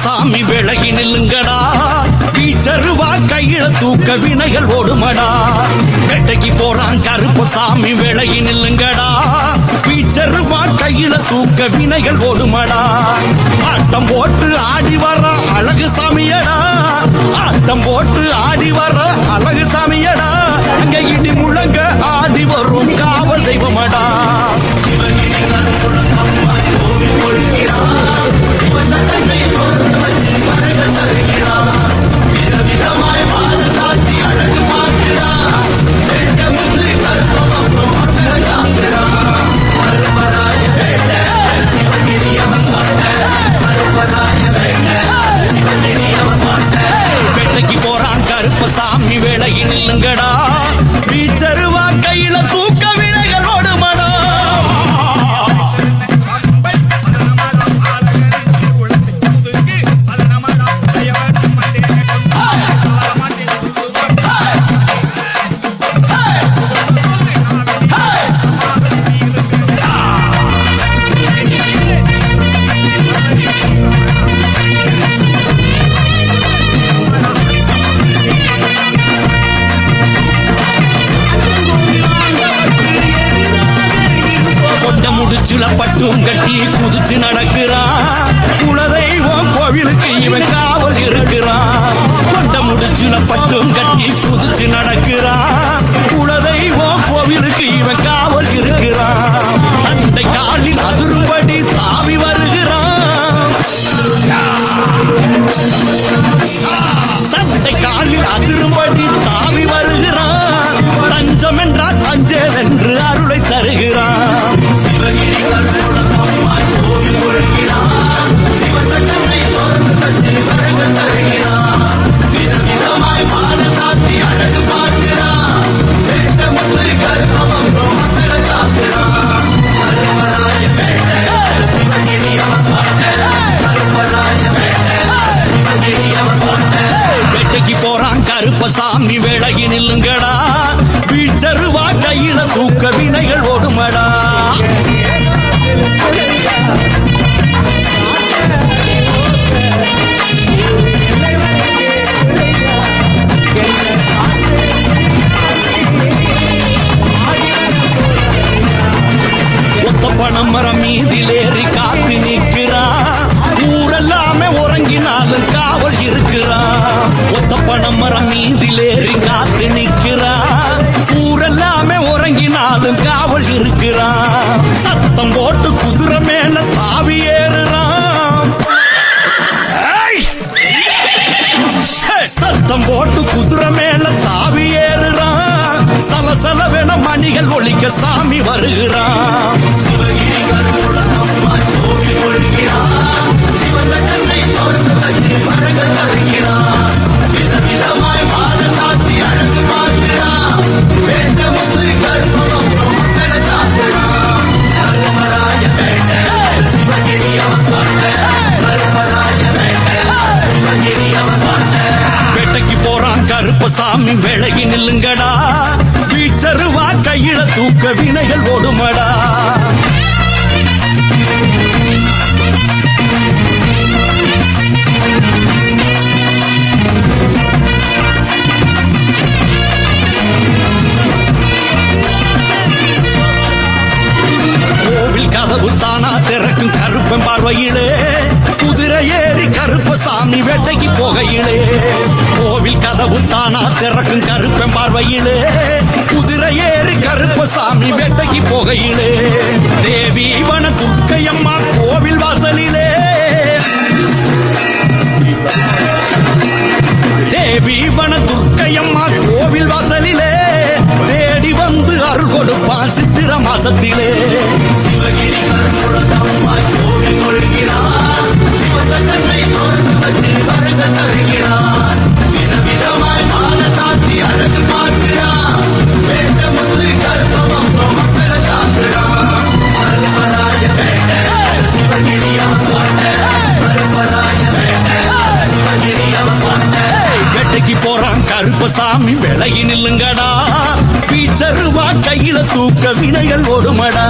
கருப்பசாமி விலகி நில்லுங்கடா, வீச்சருவா கையில தூக்க வினைகள் ஓடுமடா. வேட்டைக்கு போறான் கருப்பசாமி விலகி நில்லுங்கடா, வீச்சருவா கையில தூக்க வினைகள் ஓடுமடா. ஆட்டம் போட்டு ஆடி வர அழகு சாமியடா, ஆட்டம் போட்டு ஆடி வர அழகு சாமியடா. அங்க இடி முழங்க ஆடி வரும் காவல் தெய்வமடா. வேட்டைக்கு போறான் கருப்பசாமி விலகி நில்லுங்கடா, வீச்சருவா கையில தூக்க வினைகள் ஓடுமடா. முடிச்சுல பட்டும் கட்டி குதிச்சு நடக்கிறான், குலதெய்வம் கோவிலுக்கு இவன் காவல் இருக்கிறான். கொண்ட முடிச்சுல பட்டும் கட்டி குதிச்சு நடக்கிறான், குலதெய்வம் கோவிலுக்கு இவன் காவல் இருக்கிறான். தண்டை காலில் அதிரும்படி சாமி வருகிறான், தண்டை காலில் அதிரும்படி சாமி வருகிறான். தஞ்சம் என்றால் தஞ்சேல் என்று அருளை தருகிறான். வேட்டைக்கு போறான் கருப்பசாமி விலகி நில்லுங்கடா, வீச்சருவா கையில தூக்க வினைகள் ஓடுமடா. பணமரம் மீதிலேறி காத்து நிற்கிறான், ஊரெல்லாமே உறங்கினாலும் காவல் இருக்கிறான். ஒத்த பணமரம் மீதிலேறி காத்து நிற்கிறான், ஊரெல்லாமே உறங்கினாலும் காவல் இருக்கிறான். சத்தம் போட்டு குதிரை மேல தாவி ஏறுறான், சத்தம் போட்டு குதிரை மேல தாவி ஏறுறான். சலசலவென மணிகள் ஒலிக்க சாமி வருகிறான். வேட்டைக்கு போறான் கருப்பசாமி விலகி நில்லுங்கடா, வீச்சருவா கையில தூக்க வினைகள் ஓடுமடா. கோவில் கதவு தானா திறக்கும் கருப்பன் பார்வையிலே, குதிரை ஏறி கருப்பசாமி வேட்டைக்கு போகையிலே. கோவில் கதவு தானா திறக்கும் கருப்பன் பார்வையிலே, குதிரை ஏறி கருப்பசாமி வேட்டைக்கு போகையிலே. தேவி வன துர்க்கையம்மா கோவில் வாசலிலே, தேவி வன துர்க்கையம்மா கோவில் வாசலிலே, தேடி வந்து அருள் கொடுப்பான் சித்திர மாசத்திலே. வேட்டைக்கு போறான் கருப்பசாமி விலகி நில்லுங்கடா, வீச்சருவா கையில தூக்க வினைகள் ஓடுமடா.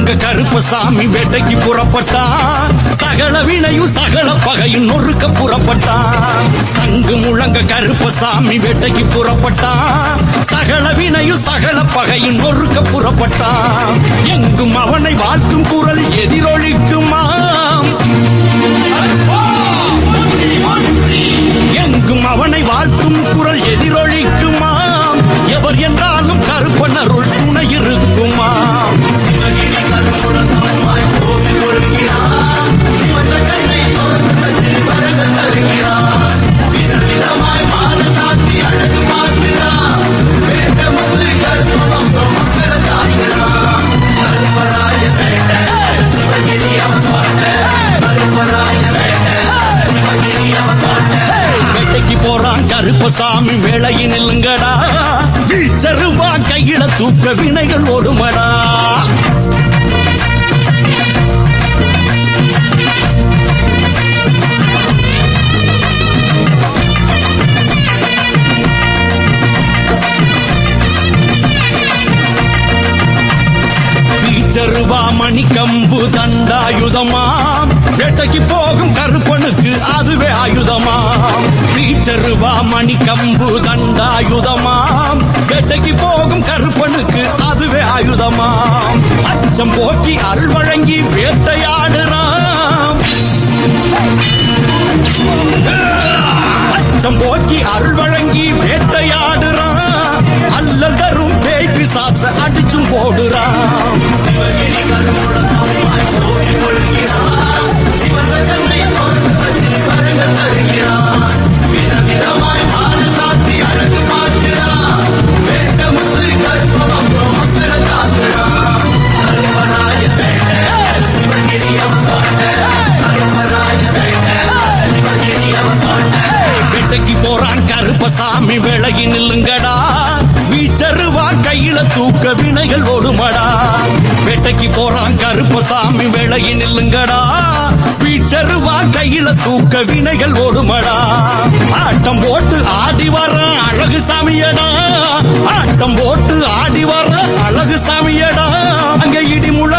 முழங்க கருப்பசாமி வேட்டைக்கு புறப்பட்டான் சகல வினையும் சகல பகையும் நொறுக்க புறப்பட்டான் சங்கு முழங்க கருப்பசாமி வேட்டைக்கு புறப்பட்டான் சகல வினையும் சகல பகையும் நொறுக்க புறப்பட்டான் எங்கும் அவனை வாழ்த்தும் குரல் எதிரொலிக்குமாம் எங்கும் அவனை வாழ்த்தும் குரல் எதிரொலிக்குமாம் எவர் என்றாலும் கருப்பன் அருள் துணை இருக்குமாம் சிவகிரி கருப்புடமாய் கோவில் கொள்கிறான் சிவந்த கண்ணை தொடர்ந்து வரங்கள் தருகிறான் விதவிதமாய் மால சாத்தி அழகு பார்க்கிறான் வேத முத்து கருப்பு வம்சம் மக்களை தாக்குகிறான் கருப்பராய வேண்ட சிவகிரி அவன் பாட்ட கருப்பராய வேண்ட சிவகிரி அவன் பாட்ட வேட்டைக்கு போறான் கருப்பசாமி வேளையில் நில்லுங்கடா வீச்சருவா கையில தூக்க வினைகள் ஓடுமடா வீச்சருவா மணிக்கம்பு தண்டாயுதமாம் வேட்டைக்கு போகும் கருப்பனுக்கு அதுவே ஆயுதமாம் வீச்சருவா மணிக்கம்பு தண்டாயுதமாம் வேட்டைக்கு போகும் கருப்பனுக்கு அதுவே ஆயுதமாம் அச்சம் போக்கி அருள் வழங்கி வேட்டையாடுறான் அச்சம் போக்கி அருள் வழங்கி வேட்டையாடுறான் அல்லல் தரும் பேய் பிசாச அடிச்சும் போடுறான் சிவகிரி கருப்புடமாய் கோவில் கொள்கிறான் சிவந்த கண்ணை தொடர்ந்து வரங்கள் தருகிறான் விதவிதமாய் மால சாத்தி அழகு பார்க்கிறான் வேட்ட முத்து கருப்பு வம்சம் மக்களை தாக்குகிறான் கருப்பராய வேண்ட சிவகிரி அவன் பாட்ட கருப்பராய வேண்ட சிவகிரி அவன் பாட்ட வேட்டைக்கு போறான் கருப்பசாமி விலகி நில்லுங்கடா வீச்சருவா கையில தூக்க வினைகள் ஓடுமடா வேட்டைக்கு போறான் கருப்பசாமி விலகி நில்லுங்கடா வீச்சருவா கையில தூக்க வினைகள் ஓடுமடா ஆட்டம் போட்டு ஆடி வர அழகு சாமியடா ஆட்டம் போட்டு ஆடி வர அழகு சாமியடா அங்க இடி முழ